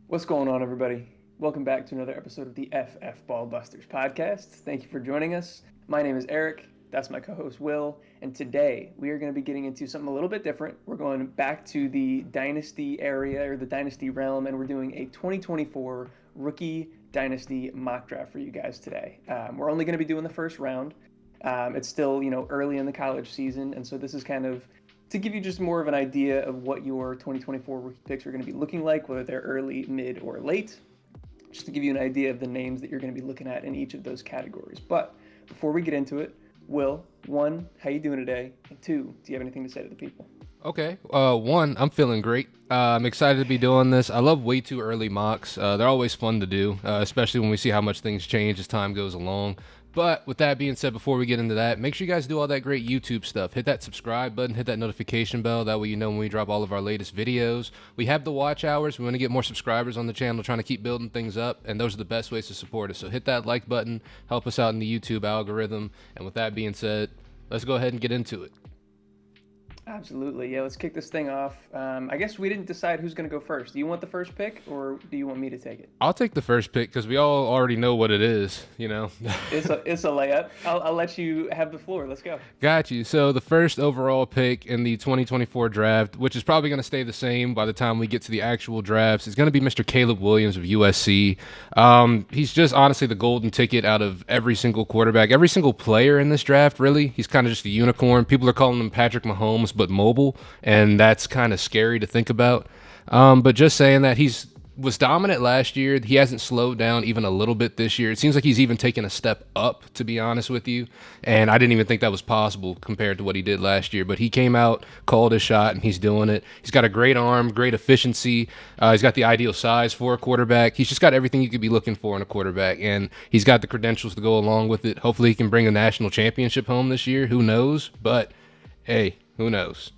What's going on, everybody? Welcome back to another episode of the FF Ball Busters podcast. Thank you for joining us. My name is Eric. That's my co host, Will. And today we are going to be getting into something a little bit different. We're going back to the Dynasty area or the Dynasty realm, and we're doing a 2024 Rookie Dynasty mock draft for you guys today. We're only going to be doing the first round. It's still, early in the college season. And so this is kind of to give you just more of an idea of what your 2024 rookie picks are going to be looking like, whether they're early, mid, or late, just to give you an idea of the names that you're going to be looking at in each of those categories. But before we get into it, Will, one, how you doing today? And two, do you have anything to say to the people? Okay. One, I'm feeling great. I'm excited to be doing this. I love way too early mocks. They're always fun to do, especially when we see how much things change as time goes along. But with that being said, before we get into that, make sure you guys do all that great YouTube stuff. Hit that subscribe button, hit that notification bell. That way you know when we drop all of our latest videos. We have the watch hours. We want to get more subscribers on the channel, trying to keep building things up, and those are the best ways to support us. So hit that like button, help us out in the YouTube algorithm. And with that being said, let's go ahead and get into it. Absolutely. Yeah, let's kick this thing off. I guess we didn't decide who's going to go first. Do you want the first pick, or do you want me to take it? I'll take the first pick because we all already know what it is, you know. It's a layup. I'll let you have the floor. Let's go. Got you. So the first overall pick in the 2024 draft, which is probably going to stay the same by the time we get to the actual drafts, is going to be Mr. Caleb Williams of USC. He's just honestly the golden ticket out of every single quarterback, every single player in this draft, really. He's kind of just a unicorn. People are calling him Patrick Mahomes, but mobile, and that's kind of scary to think about. But just saying that he's was dominant last year. He hasn't slowed down even a little bit this year. It seems like he's even taken a step up, to be honest with you. And I didn't even think that was possible compared to what he did last year. But he came out, called his shot, and he's doing it. He's got a great arm, great efficiency. He's got the ideal size for a quarterback. He's just got everything you could be looking for in a quarterback. And he's got the credentials to go along with it. Hopefully he can bring a national championship home this year. Who knows? But, hey, who knows?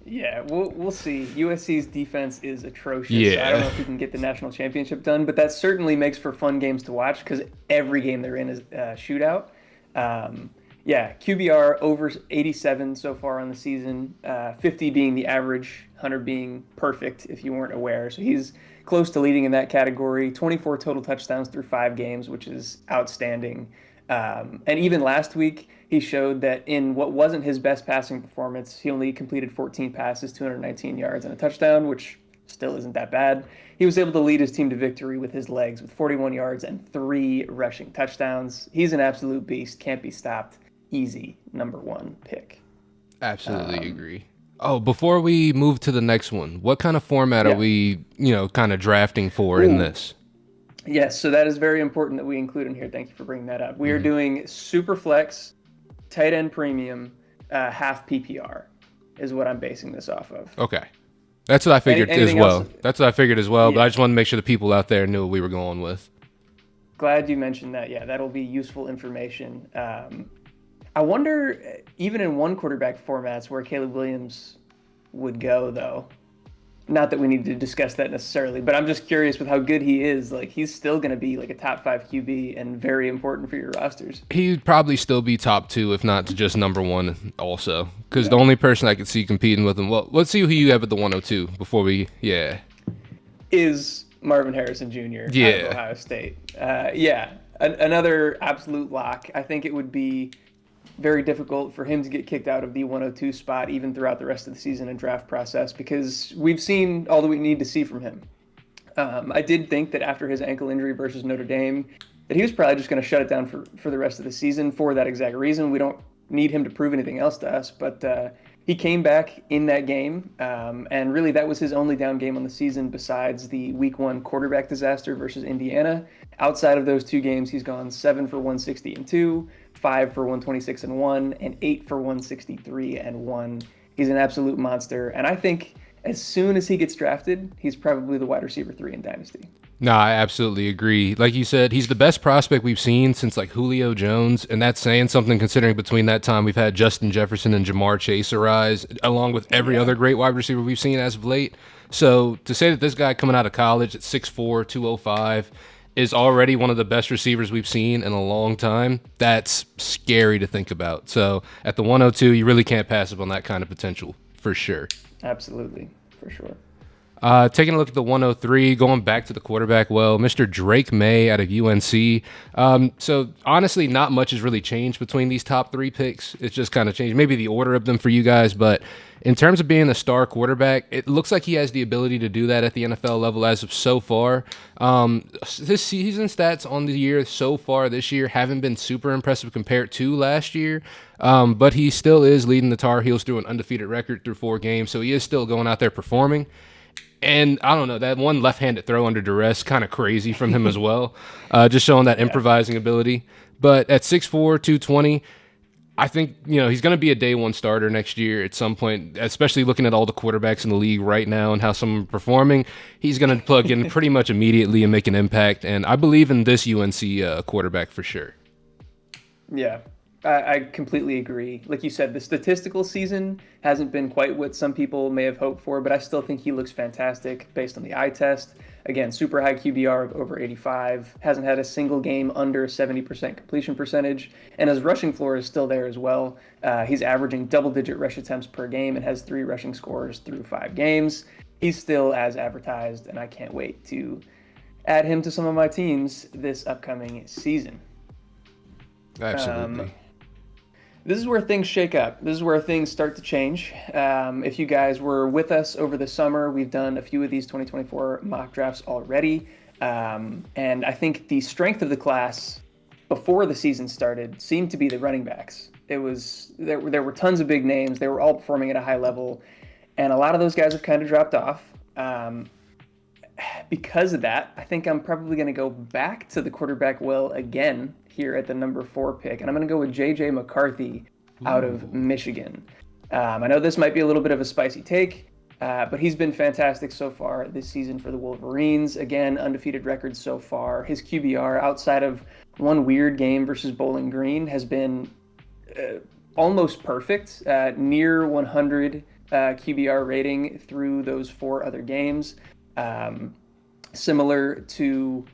Yeah, we'll see. USC's defense is atrocious. Yeah. I don't know if we can get the national championship done, but that certainly makes for fun games to watch because every game they're in is a shootout. Yeah, QBR over 87 so far on the season, 50 being the average, 100 being perfect if you weren't aware. So he's close to leading in that category. 24 total touchdowns through 5 games, which is outstanding. And even last week, he showed that in what wasn't his best passing performance, he only completed 14 passes, 219 yards, and a touchdown, which still isn't that bad. He was able to lead his team to victory with his legs with 41 yards and 3 rushing touchdowns. He's an absolute beast, can't be stopped. Easy number 1 pick. Absolutely agree. Oh, before we move to the next one, what kind of format are we, kind of drafting for in this? Yes, so that is very important that we include in here. Thank you for bringing that up. We are doing super flex, tight end premium, half PPR is what I'm basing this off of. Okay. That's what I figured as well. That's what I figured as well, Yeah. but I just wanted to make sure the people out there knew what we were going with. Glad you mentioned that. Yeah, that'll be useful information. I wonder, even in one quarterback formats, where Caleb Williams would go, though. Not that we need to discuss that necessarily, but I'm just curious with how good he is. Like, he's still going to be like a top 5 QB and very important for your rosters. He'd probably still be top 2, if not just number 1 also. Because the only person I could see competing with him, well, let's see who you have at the 102 before we, is Marvin Harrison Jr. out of Ohio State. Another absolute lock. I think it would be very difficult for him to get kicked out of the 102 spot even throughout the rest of the season and draft process because we've seen all that we need to see from him. I did think that after his ankle injury versus Notre Dame that he was probably just going to shut it down for the rest of the season for that exact reason. We don't need him to prove anything else to us, but he came back in that game, and really that was his only down game on the season besides the week 1 quarterback disaster versus Indiana. Outside of those 2 games, he's gone 7 for 160 and 2, 5 for 126 and 1, and 8 for 163 and 1. He's an absolute monster, and I think as soon as he gets drafted, he's probably the wide receiver 3 in Dynasty. No, I absolutely agree. Like you said, he's the best prospect we've seen since like Julio Jones, and that's saying something considering between that time we've had Justin Jefferson and Jamar Chase arise, along with every other great wide receiver we've seen as of late. So to say that this guy coming out of college at 6'4", 205 is already one of the best receivers we've seen in a long time, that's scary to think about. So at the 102, you really can't pass up on that kind of potential, for sure. Absolutely, for sure. Taking a look at the 103, going back to the quarterback, Mr. Drake Maye out of UNC. So honestly, not much has really changed between these top 3 picks. It's just kind of changed, maybe the order of them for you guys, but in terms of being a star quarterback, it looks like he has the ability to do that at the NFL level as of so far. This season stats on the year so far this year haven't been super impressive compared to last year, but he still is leading the Tar Heels through an undefeated record through 4 games, so he is still going out there performing. And I don't know, that one left-handed throw under duress, kind of crazy from him as well, just showing that improvising ability. But at 6'4", 220, I think, he's going to be a day one starter next year at some point, especially looking at all the quarterbacks in the league right now and how some are performing. He's going to plug in pretty much immediately and make an impact. And I believe in this UNC quarterback for sure. Yeah, I completely agree. Like you said, the statistical season hasn't been quite what some people may have hoped for, but I still think he looks fantastic based on the eye test. Again, super high QBR of over 85, hasn't had a single game under 70% completion percentage, and his rushing floor is still there as well. He's averaging double-digit rush attempts per game and has 3 rushing scores through 5 games. He's still as advertised, and I can't wait to add him to some of my teams this upcoming season. Absolutely. This is where things shake up. This is where things start to change. If you guys were with us over the summer, we've done a few of these 2024 mock drafts already. And I think the strength of the class before the season started seemed to be the running backs. There were tons of big names. They were all performing at a high level. And a lot of those guys have kind of dropped off. Because of that, I think I'm probably going to go back to the quarterback well again here at the number 4 pick, and I'm going to go with J.J. McCarthy out of Michigan. I know this might be a little bit of a spicy take, but he's been fantastic so far this season for the Wolverines. Again, undefeated record so far. His QBR, outside of one weird game versus Bowling Green, has been almost perfect, near 100 QBR rating through those 4 other games. Similar to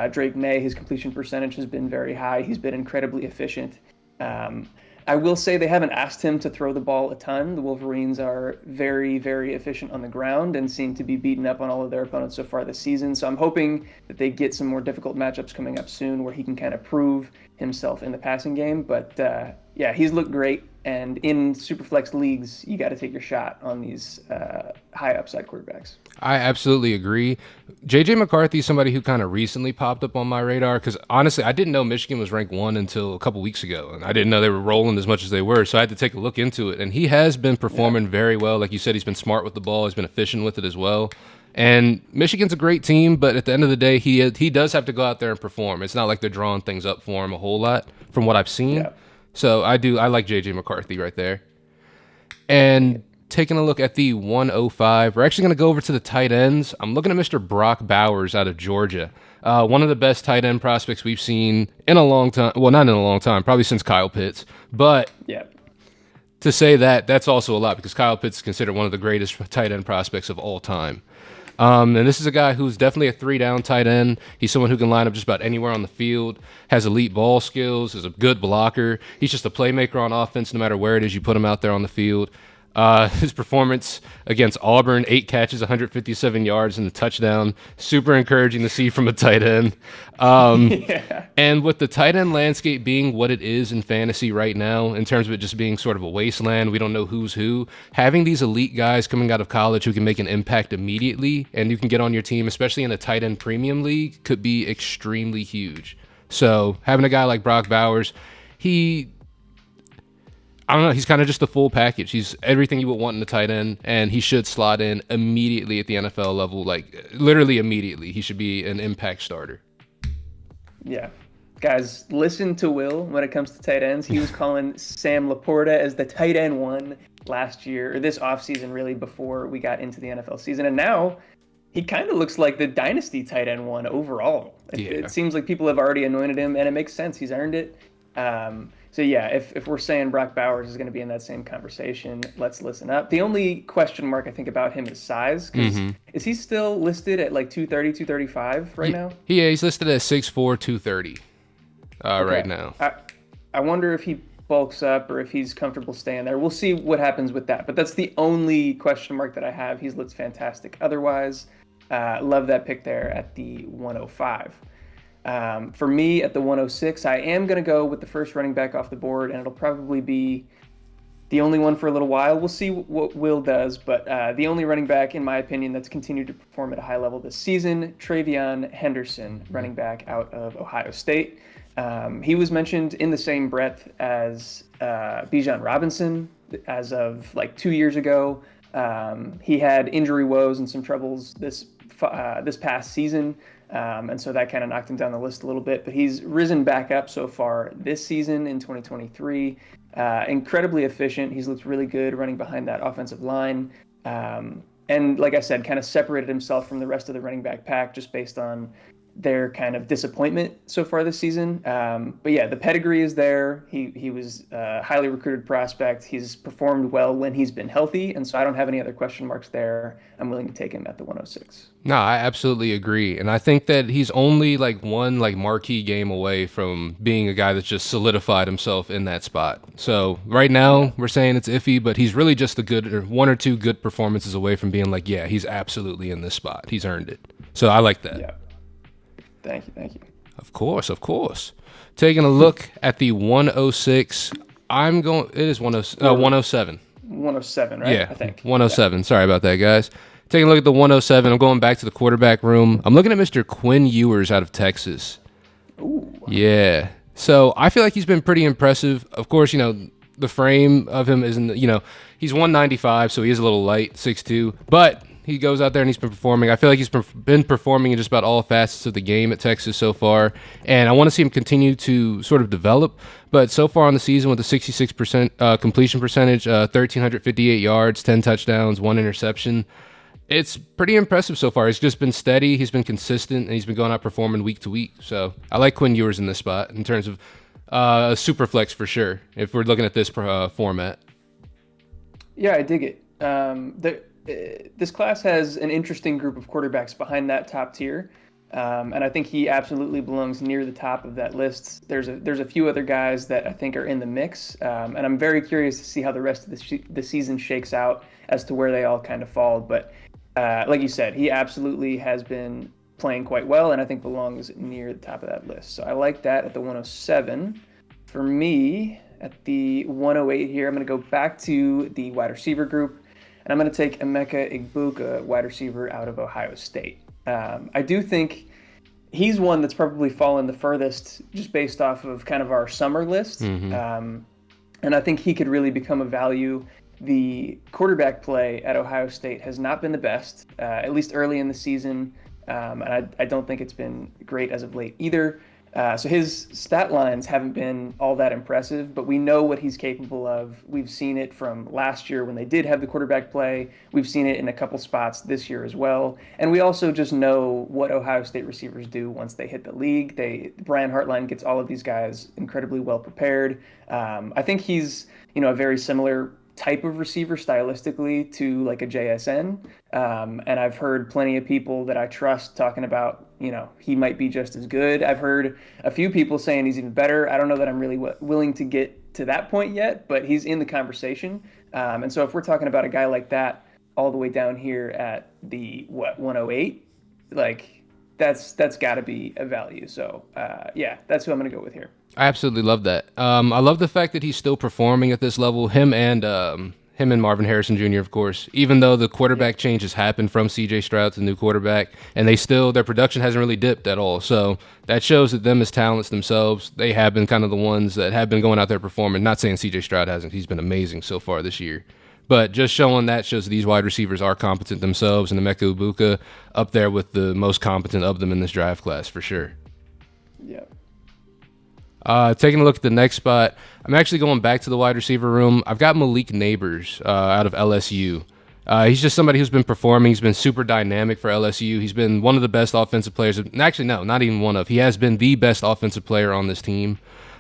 Drake Maye, his completion percentage has been very high. He's been incredibly efficient. I will say they haven't asked him to throw the ball a ton. The Wolverines are very, very efficient on the ground and seem to be beaten up on all of their opponents so far this season. So I'm hoping that they get some more difficult matchups coming up soon where he can kind of prove himself in the passing game. But yeah, he's looked great. And in Superflex leagues, you got to take your shot on these high upside quarterbacks. I absolutely agree. J.J. McCarthy is somebody who kind of recently popped up on my radar because honestly, I didn't know Michigan was ranked 1 until a couple weeks ago, and I didn't know they were rolling as much as they were, so I had to take a look into it. And he has been performing very well. Like you said, he's been smart with the ball. He's been efficient with it as well. And Michigan's a great team, but at the end of the day, he does have to go out there and perform. It's not like they're drawing things up for him a whole lot from what I've seen. Yeah. So I like J.J. McCarthy right there. And taking a look at the 105, we're actually going to go over to the tight ends. I'm looking at Mr. Brock Bowers out of Georgia. One of the best tight end prospects we've seen in a long time. Well, not in a long time, probably since Kyle Pitts. But to say that's also a lot because Kyle Pitts is considered one of the greatest tight end prospects of all time. And this is a guy who's definitely a 3-down tight end. He's someone who can line up just about anywhere on the field, has elite ball skills, is a good blocker. He's just a playmaker on offense no matter where it is you put him out there on the field. His performance against Auburn, 8 catches, 157 yards, and a touchdown. Super encouraging to see from a tight end. And with the tight end landscape being what it is in fantasy right now, in terms of it just being sort of a wasteland, we don't know who's who, having these elite guys coming out of college who can make an impact immediately and you can get on your team, especially in a tight end premium league, could be extremely huge. So having a guy like Brock Bowers, I don't know, he's kind of just the full package. He's everything you would want in a tight end, and he should slot in immediately at the NFL level, like literally immediately. He should be an impact starter. Yeah. Guys, listen to Will when it comes to tight ends. He was calling Sam Laporta as the tight end 1 last year, or this offseason really, before we got into the NFL season. And now he kind of looks like the Dynasty tight end 1 overall. It seems like people have already anointed him, and it makes sense. He's earned it. So yeah, if we're saying Brock Bowers is going to be in that same conversation, let's listen up. The only question mark I think about him is size. Is he still listed at like 230, 235 right now? Yeah, he's listed at 6'4", 230 right now. I wonder if he bulks up or if he's comfortable staying there. We'll see what happens with that. But that's the only question mark that I have. He's looked fantastic. Otherwise, love that pick there at the 105. For me, at the 106, I am going to go with the first running back off the board, and it'll probably be the only one for a little while. We'll see what Will does, but the only running back, in my opinion, that's continued to perform at a high level this season, TreVeyon Henderson, running back out of Ohio State. He was mentioned in the same breath as Bijan Robinson as of like 2 years ago. He had injury woes and some troubles this past season, and so that kind of knocked him down the list a little bit. But he's risen back up so far this season in 2023. Incredibly efficient. He's looked really good running behind that offensive line. And like I said, kind of separated himself from the rest of the running back pack just based on their kind of disappointment so far this season. But yeah, the pedigree is there. He was a highly recruited prospect. He's performed well when he's been healthy, and so I don't have any other question marks there. I'm willing to take him at the 106. No, I absolutely agree. And I think that he's only like one like marquee game away from being a guy that's just solidified himself in that spot. So right now we're saying it's iffy, but he's really just one or two good performances away from being like, yeah, he's absolutely in this spot. He's earned it. So I like that. Yeah. Thank you. Of course. Taking a look at the 106, it is 107. 107, right? Yeah, I think. 107. Yeah. Sorry about that, guys. Taking a look at the 107, I'm going back to the quarterback room. I'm looking at Mr. Quinn Ewers out of Texas. Ooh. Yeah. So I feel like he's been pretty impressive. Of course, the frame of him isn't, he's 195, so he is a little light, 6'2", but he goes out there and he's been performing. I feel like he's been performing in just about all facets of the game at Texas so far, and I want to see him continue to sort of develop. But so far on the season with a 66% completion percentage, 1,358 yards, 10 touchdowns, 1 interception, it's pretty impressive so far. He's just been steady, he's been consistent, and he's been going out performing week to week. So I like Quinn Ewers in this spot in terms of a super flex for sure, if we're looking at this format. Yeah, I dig it. This class has an interesting group of quarterbacks behind that top tier, and I think he absolutely belongs near the top of that list. There's a few other guys that I think are in the mix, and I'm very curious to see how the rest of the season shakes out as to where they all kind of fall. But like you said, he absolutely has been playing quite well, and I think belongs near the top of that list. So I like that at the 107. For me, at the 108 here, I'm going to go back to the wide receiver group. And I'm going to take Emeka Egbuka, wide receiver out of Ohio State. I do think he's one that's probably fallen the furthest just based off of kind of our summer list. Mm-hmm. And I think he could really become a value. The quarterback play at Ohio State has not been the best, at least early in the season. And I don't think it's been great as of late either. So his stat lines haven't been all that impressive, but we know what he's capable of. We've seen it from last year when they did have the quarterback play. We've seen it in a couple spots this year as well. And we also just know what Ohio State receivers do once they hit the league. Brian Hartline gets all of these guys incredibly well prepared. I think he's, a very similar type of receiver stylistically to like a JSN. And I've heard plenty of people that I trust talking about, he might be just as good. I've heard a few people saying he's even better. I don't know that I'm really willing to get to that point yet, but he's in the conversation. And so if we're talking about a guy like that all the way down here at the 108, like that's got to be a value. So yeah, that's who I'm going to go with here. I absolutely love that. I love the fact that he's still performing at this level. Him and Marvin Harrison Jr., of course, even though the quarterback changes happened from CJ Stroud to the new quarterback, and their production hasn't really dipped at all. So that shows that them as talents themselves, they have been kind of the ones that have been going out there performing. Not saying CJ Stroud hasn't. He's been amazing so far this year. But just showing that shows that these wide receivers are competent themselves, and Emeka Egbuka up there with the most competent of them in this draft class for sure. Yeah. Taking a look at the next spot, I'm actually going back to the wide receiver room. I've got Malik Nabers out of LSU. He's just somebody who's been performing. He's been super dynamic for LSU. He's been one of the best offensive players. Actually, no, not even one of. He has been the best offensive player on this team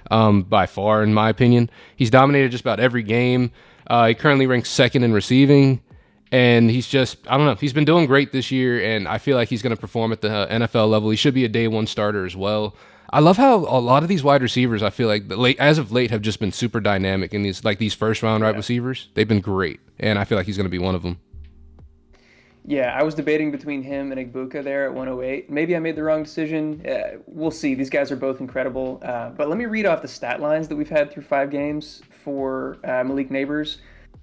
by far, in my opinion. He's dominated just about every game. He currently ranks second in receiving. And he's been doing great this year, and I feel like he's going to perform at the NFL level. He should be a day one starter as well. I love how a lot of these wide receivers, I feel like as of late, have just been super dynamic in these first round wide receivers. They've been great, and I feel like he's going to be one of them. Yeah, I was debating between him and Egbuka there at 108. Maybe I made the wrong decision. We'll see. These guys are both incredible. But let me read off the stat lines that we've had through 5 games for Malik Nabers.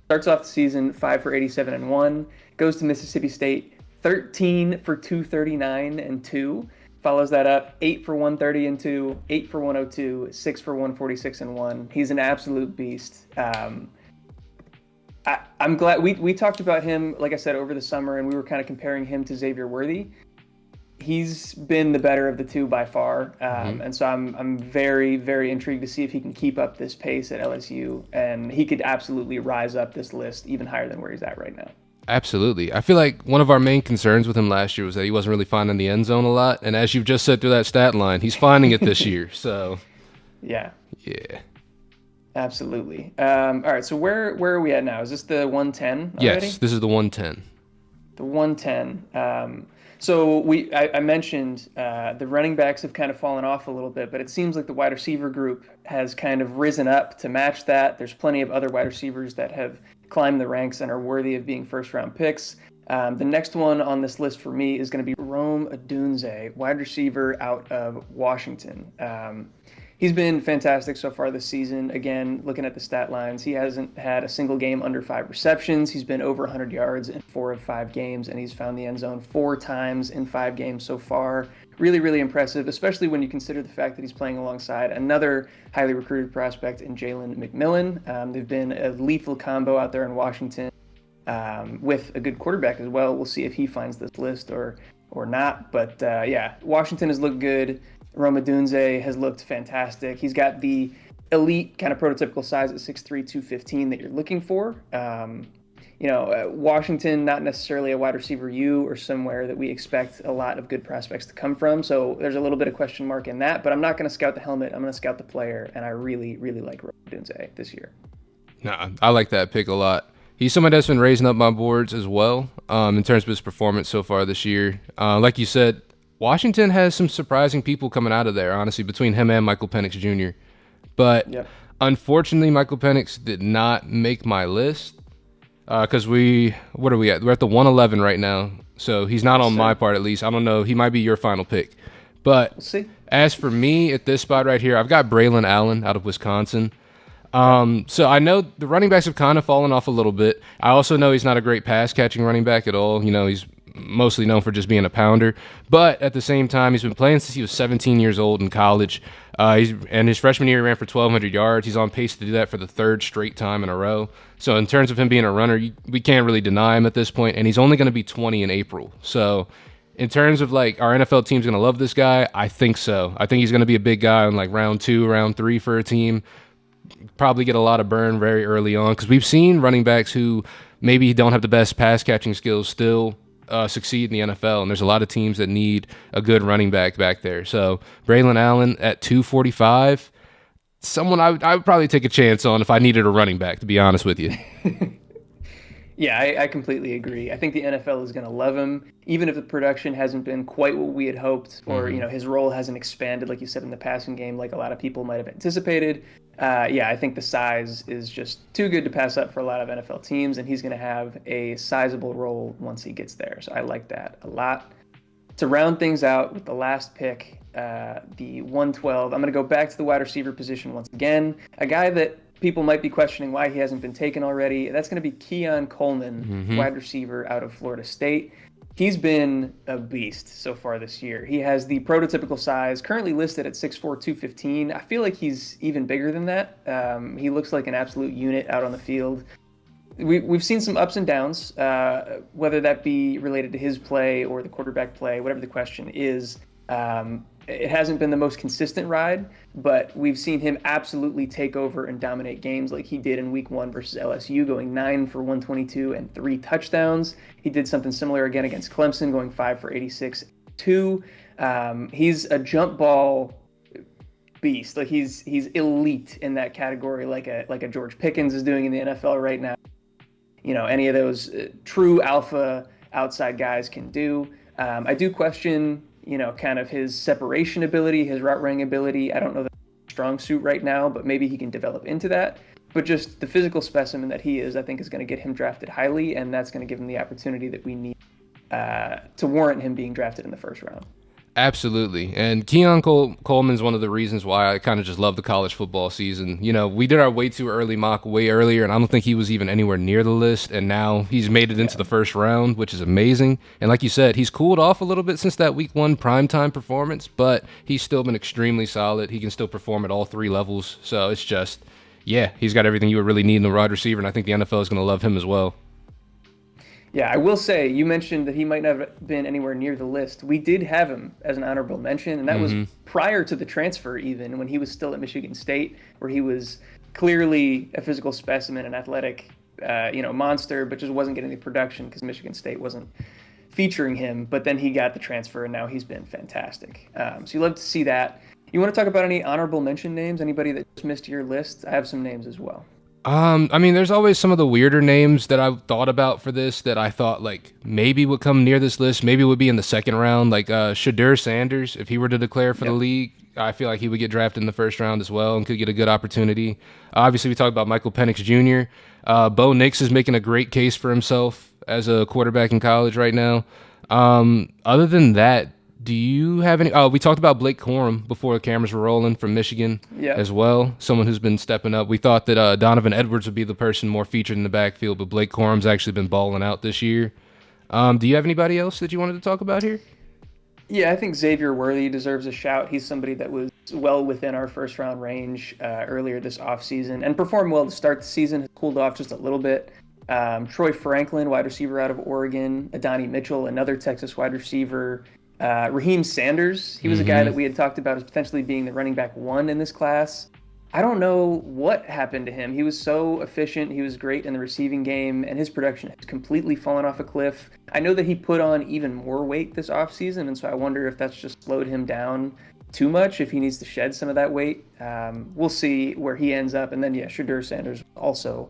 Starts off the season 5 for 87 and 1. Goes to Mississippi State 13 for 239 and 2. Follows that up 8 for 130 and 2, 8 for 102, 6 for 146 and 1. He's an absolute beast. I'm glad we talked about him, like I said, over the summer, and we were kind of comparing him to Xavier Worthy. He's been the better of the two by far, and so I'm very, very intrigued to see if he can keep up this pace at LSU, and he could absolutely rise up this list even higher than where he's at right now. Absolutely. I feel like one of our main concerns with him last year was that he wasn't really finding the end zone a lot, and as you've just said through that stat line, he's finding it this year. So, yeah. Absolutely. All right, so where are we at now? Is this the 110 already? Yes, this is the 110. The 110. So I mentioned the running backs have kind of fallen off a little bit, but it seems like the wide receiver group has kind of risen up to match that. There's plenty of other wide receivers that have climbed the ranks and are worthy of being first-round picks. The next one on this list for me is going to be Rome Odunze, wide receiver out of Washington. He's been fantastic so far this season. Again, looking at the stat lines, he hasn't had a single game under 5 receptions. He's been over 100 yards in 4 of 5 games, and he's found the end zone 4 times in 5 games so far. Really, really impressive, especially when you consider the fact that he's playing alongside another highly recruited prospect in Jalen McMillan. They've been a lethal combo out there in Washington with a good quarterback as well. We'll see if he finds this list or not. But yeah, Washington has looked good. Rome Odunze has looked fantastic. He's got the elite kind of prototypical size at 6'3", 215 that you're looking for. Washington, not necessarily a wide receiver U or somewhere that we expect a lot of good prospects to come from. So there's a little bit of question mark in that, but I'm not going to scout the helmet. I'm going to scout the player, and I really, really like Rome Odunze this year. Nah, I like that pick a lot. He's somebody that's been raising up my boards as well in terms of his performance so far this year. Like you said, Washington has some surprising people coming out of there, honestly, between him and Michael Penix Jr. But unfortunately, Michael Penix did not make my list because what are we at? We're at the 111 right now, so he's not on my part at least. I don't know. He might be your final pick. But we'll see. As for me at this spot right here, I've got Braelon Allen out of Wisconsin. So I know the running backs have kind of fallen off a little bit. I also know he's not a great pass-catching running back at all. He's mostly known for just being a pounder. But at the same time, he's been playing since he was 17 years old in college. And his freshman year, he ran for 1,200 yards. He's on pace to do that for the 3rd straight time in a row. So in terms of him being a runner, we can't really deny him at this point. And he's only going to be 20 in April. So in terms of our NFL team's going to love this guy, I think so. I think he's going to be a big guy in round 2, round 3 for a team. Probably get a lot of burn very early on because we've seen running backs who maybe don't have the best pass catching skills still succeed in the NFL, and there's a lot of teams that need a good running back there. So Braelon Allen at 245, someone I would probably take a chance on if I needed a running back, to be honest with you. Yeah, I completely agree. I think the NFL is going to love him, even if the production hasn't been quite what we had hoped, or his role hasn't expanded, like you said, in the passing game, like a lot of people might have anticipated. I think the size is just too good to pass up for a lot of NFL teams, and he's going to have a sizable role once he gets there. So I like that a lot. To round things out with the last pick, the 112, I'm going to go back to the wide receiver position once again. A guy that people might be questioning why he hasn't been taken already. That's going to be Keon Coleman, wide receiver out of Florida State. He's been a beast so far this year. He has the prototypical size, currently listed at 6'4", 215. I feel like he's even bigger than that. He looks like an absolute unit out on the field. We've seen some ups and downs, whether that be related to his play or the quarterback play, whatever the question is. It hasn't been the most consistent ride, but we've seen him absolutely take over and dominate games like he did in week 1 versus LSU, going 9 for 122 and 3 touchdowns. He did something similar again against Clemson, going 5 for 86, 2. He's a jump ball beast. He's elite in that category, like a George Pickens is doing in the NFL right now. Any of those true alpha outside guys can do. I do question kind of his separation ability, his route running ability. I don't know the strong suit right now, but maybe he can develop into that. But just the physical specimen that he is, I think, is going to get him drafted highly, and that's going to give him the opportunity that we need to warrant him being drafted in the first round. Absolutely. And Keon Coleman's one of the reasons why I kind of just love the college football season. We did our way too early mock way earlier, and I don't think he was even anywhere near the list. And now he's made it into the first round, which is amazing. And like you said, he's cooled off a little bit since that week 1 primetime performance, but he's still been extremely solid. He can still perform at all 3 levels. So it's just, yeah, he's got everything you would really need in a wide receiver, and I think the NFL is going to love him as well. Yeah, I will say, you mentioned that he might not have been anywhere near the list. We did have him as an honorable mention, and that was prior to the transfer even, when he was still at Michigan State, where he was clearly a physical specimen, an athletic monster, but just wasn't getting the production because Michigan State wasn't featuring him. But then he got the transfer, and now he's been fantastic. So you love to see that. You want to talk about any honorable mention names? Anybody that just missed your list? I have some names as well. There's always some of the weirder names that I've thought about for this that I thought like maybe would come near this list, maybe would be in the second round, like Shedeur Sanders. If he were to declare for the league, I feel like he would get drafted in the first round as well and could get a good opportunity. Obviously, we talked about Michael Penix Jr. Bo Nix is making a great case for himself as a quarterback in college right now. Other than that, do you have any? Oh, we talked about Blake Corum before the cameras were rolling from Michigan as well. Someone who's been stepping up. We thought that Donovan Edwards would be the person more featured in the backfield, but Blake Corum's actually been balling out this year. Do you have anybody else that you wanted to talk about here? Yeah, I think Xavier Worthy deserves a shout. He's somebody that was well within our first round range earlier this offseason and performed well to start the season. Has cooled off just a little bit. Troy Franklin, wide receiver out of Oregon. Adonai Mitchell, another Texas wide receiver. Raheem Sanders, he was a guy that we had talked about as potentially being the running back 1 in this class. I don't know what happened to him. He was so efficient. He was great in the receiving game, and his production has completely fallen off a cliff. I know that he put on even more weight this offseason, and so I wonder if that's just slowed him down too much, if he needs to shed some of that weight. We'll see where he ends up. And then, Shedeur Sanders also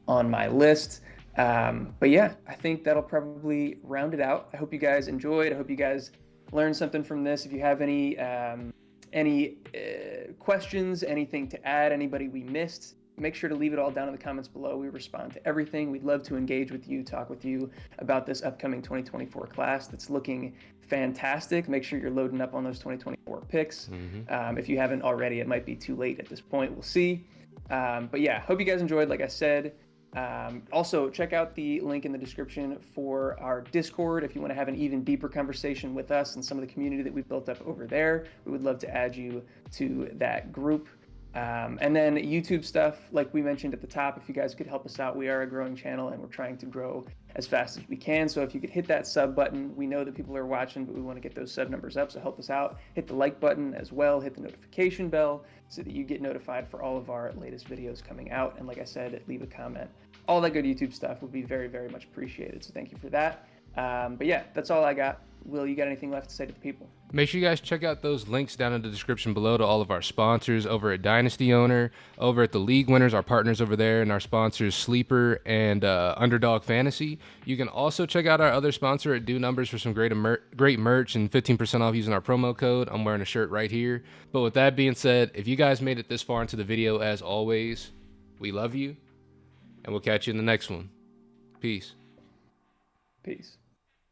on my list. But yeah, I think that'll probably round it out. I hope you guys enjoyed. I hope you guys learn something from this. If you have any questions, anything to add, anybody we missed, make sure to leave it all down in the comments below. We respond to everything. We'd love to engage with you, talk with you about this upcoming 2024 class that's looking fantastic. Make sure you're loading up on those 2024 picks. If you haven't already, it might be too late at this point. We'll see. But yeah, hope you guys enjoyed, like I said. Also, check out the link in the description for our Discord if you want to have an even deeper conversation with us and some of the community that we've built up over there. We would love to add you to that group. And then YouTube stuff, like we mentioned at the top, if you guys could help us out, we are a growing channel and we're trying to grow as fast as we can. So if you could hit that sub button, we know that people are watching, but we want to get those sub numbers up, so help us out. Hit the like button as well, hit the notification bell so that you get notified for all of our latest videos coming out. And like I said, leave a comment. All that good YouTube stuff would be very, very much appreciated. So thank you for that. But yeah, that's all I got. Will, you got anything left to say to the people? Make sure you guys check out those links down in the description below to all of our sponsors over at Dynasty Owner, over at the League Winners, our partners over there, and our sponsors Sleeper and Underdog Fantasy. You can also check out our other sponsor at Do Numbers for some great merch and 15% off using our promo code. I'm wearing a shirt right here. But with that being said, if you guys made it this far into the video, as always, we love you, and we'll catch you in the next one. Peace. Peace.